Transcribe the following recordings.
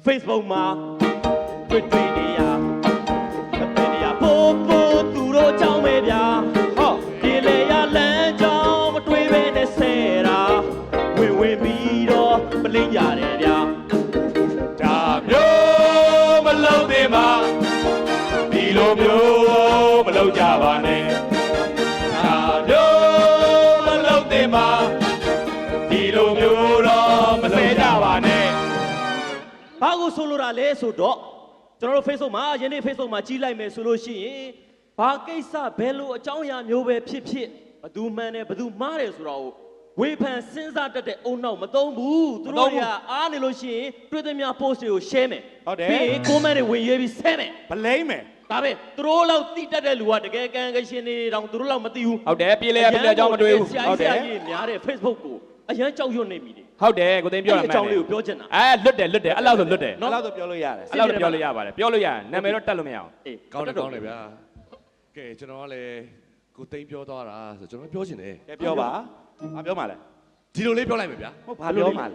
Facebook မှာတွေ့နေရပို့သူတို့ကြောင်းပဲဗျာဟောဒီလေရလမ်းကြောင်းမတွေ့ပဲနဲ့ဆဲတာဝင်ပြီးတော့မလိမ့်ရတယ်ဗျာဒါမျိုးမလုပ်သေးပါဒီလိုမျိုးမလုပ်ကြပါနဲ့ဒါမျိုးမလုပ်သေးပါဒီလိုမျိုးတော့မဆဲကြပါနဲ့ဘာကိုဆိုလိုတာလဲဆိုတော့ကျွန်တော်တို့ Facebook မှာယနေ့ Facebook မှာကြီးလိုက်မယ်ဆိုလို့ရှိရင်ဘာကိစ္စဘယ်လိုအကြောင်းအရာမျိုးပဲဖြစ်ဖြစ်ဘသူမှန်တယ်ဘသူမှားတယ်ဆိုတော့ဝေဖန်စဉ်းစားတတ်တဲ့အုံနောက်မသုံးဘူးသူတို့ကအားနေလို့ရှိရင်တွေ့သမျှ post တွေကို share မယ်ဟုတ်တယ်ပြီးရင် comment တွေဝင်ရေးပြီး share မယ်ဗလိမ့်မယ်ဒါပဲသူတို့လောက်တိတတ်တဲ့လူကတကယ်ကံကရှင်တွေတောင်သူတို့လောက်မသိဘူးဟုတ်တယ်ပြေးလဲအကြောင်းမတွေ့ဘူးဟုတ်တယ်များတဲ့ Facebook ကိုအရန်ကြောက်ရွံ့နေပြီလေဟုတ်တယ်ကိုသိန်းပြောတာမှန်တယ်အကြောင်းလေးကိုပြောချင်တာလွတ်တယ်အဲ့လောက်ဆိုလွတ်တယ်အဲ့လောက်ဆိုပြောလို့ရတယ်အဲ့လောက်ပြောလို့ရပါတယ်ပြောလို့ရနာမည်တော့တက်လို့မရအောင်အေးကောင်းတယ်ဗျာကဲကျွန်တော်ကလည်းကိုသိန်းပြောသွားတာဆိုကျွန်တော်ပြောချင်တယ်ကဲပြောပါဘာပြောမှလဲဒီလိုလေးပြောလိုက်မယ်ဗျာဟုတ်ဘာပြောမှလဲ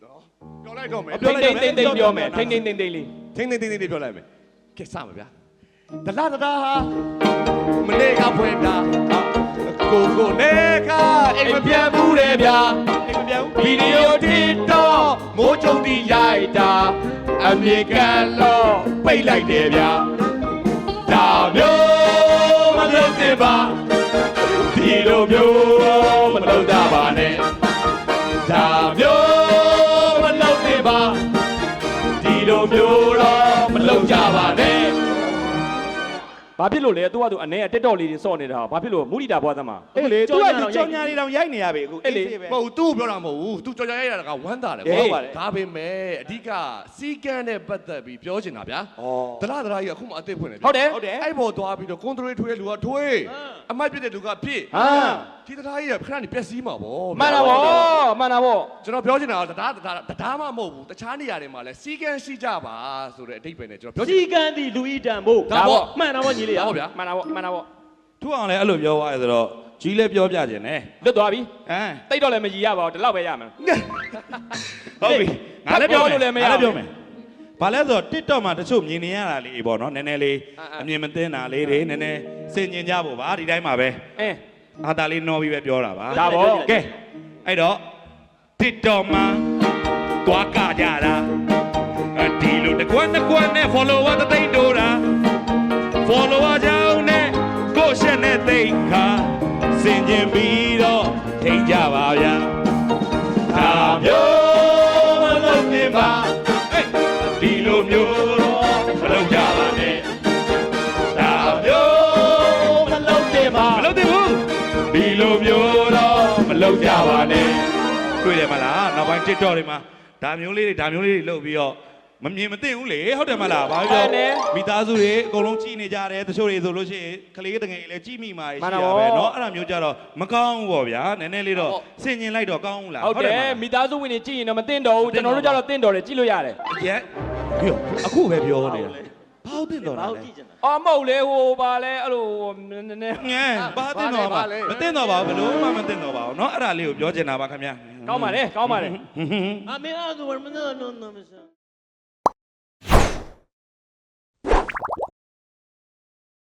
နော်ပြောလိုက်တော့မယ်ပြောလိုက်တိတ်ပြောမယ်ထိန်းလေးပြောလိုက်မယ်ကဲစမယ်ဗျာဒလာဟာမနေ့ကဖွင့်တာကိုနေကအိမ်မပြန်ဘူးလေဗျာအိမ်မပြန်ဘူးဗီဒီယိုတီတော့မိုးကြုံတီရိုက်တာအမေကန်လို့ပိတ်လိုက်တယ်ဗျာဒါမျိုးမလုပ်သင့်ပါဒီလိုမျိုးမလုပ်တာပါနဲ့ဒါမျိုးမလုပ်သင့်ပါဒီလိုမျိုးတော့မလုပ်ကြပါနဲ့ဘာဖြစ်လို့လဲသူကသူအနေနဲ့တက်တော့လေးတွေစော့နေတာဘာဖြစ်လို့မူလီတာဘွားသမားအေးလေသူကသူကြောင်ညာလေးတောင်ရိုက်နေရပြီအခုအေးလေမဟုတ်သူ့ပြောတာမဟုတ်ဘူးသူကြောင်ညာရိုက်တာကဝမ်းသာတယ်ဟုတ်ပါတယ်ဒါပေမဲ့အဓိကစီကန်းနဲ့ပတ်သက်ပြီးပြောချင်တာဗျာဒလာကြီးကအခုမှအစ်စ်ဖွင့်နေတယ်ဟုတ်တယ်အဲ့ပေါ်သွားပြီးတော့ကွန်ထရိုထွေးလူကထွေးအမိုက်ပြစ်တဲ့လူကပြစ်ဒီဒလာကြီးကခဏနေပျက်စီးမှာဗောမှန်တာဗောကျွန်တော်ပြောချင်တာကဒါမှမဟုတ်ဘူးတခြားနေရာတွေမှာလဲစီကန်းရှိကြပါဆိုတဲ့အဓိပ္ပာယ်နဲ့ကျွန်တော်ပြောချင်စီကန်းဒီလူဤတန်ဖို့ဒါဗောမှန်တာဗောညီလေးဟုတ်ဗျာမှန်တာဗောသူ့အောင်လည်းအဲ့လိုပြောသွားရဆိုတော့ကြီးလည်းပြောပြခြင်းနဲ့လွတ်သွားပြီတိတ်တော့လည်းမကြီးရပါဘူးဒီလောက်ပဲရမယ်ဟုတ်ပြီငါလည်းပြောလို့လည်းမရဘူးပြောမယ်ဘာလဲဆိုတော့ TikTok မှာတချို့မြင်နေရတာလေးပေါ့နော်နည်းနည်းလေးအမြင်မသိတာလေးတွေနည်းနည်းစင်ကျင်ကြဖို့ပါဒီတိုင်းမှာပဲအာတာလေးနော်ပြီးပဲပြောတာပါဒါပေါ့ကဲအဲ့တော့ TikTok မှာတွားကကြတာဒီလိုတကွန်းနဲ့ follower တသိန်းတိုးတာ follower ကြောင့်နဲ့ကိုရှက်နဲ့သိန်းခါစင်ကျင်ပြီးတော့ထိန်ကြပါဗျာဒါမျိုးမလုပ်သင့်ပါဒီလိုမျိုးတော့မလုပ်ကြပါနဲ့ဒါမျိုးမလုပ်သင့်ပါမလုပ်သင့်ဘူးဒီလိုမျိုးတော့မလုပ်ကြပါနဲ့တွေ့တယ်မလားနောက်ပိုင်း TikTok တွေမှာဒါမျိုးလေးတွေလုပ်ပြီးတော့မမြင်မသိဘူးလေဟုတ်တယ်မလားဘာပြောမိသားစုတွေအကုန်လုံးကြည်နေကြတယ်တချို့တွေဆိုလို့ရှိရင်ကလေးတငယ်လည်းကြည်မိမှာရှိရပဲเนาะအဲ့ဒါမျိုးကြတော့မကောင်းဘူးပေါ့ဗျာနည်းနည်းလေးတော့ဆင်ញင်လိုက်တော့ကောင်းဘူးလားဟုတ်တယ်မိသားစုဝင်တွေကြည်ရင်တော့မသိတော့ဘူးကျွန်တော်တို့ကြတော့သိတော့တယ်ကြည်လို့ရတယ်ရဲပြောအခုပဲပြောနေတာဘာဟုတ်သိတော့လဲအော်မဟုတ်လေဟိုပါလဲအဲ့လိုနည်းနည်းဘာသိတော့ပါမသိတော့ပါဘူးဘလို့မှမသိတော့ပါဘူးเนาะအဲ့ဒါလေးကိုပြောချင်တာပါခင်ဗျာကောင်းပါလေအမေအဲ့ဒါဆိုမသိတော့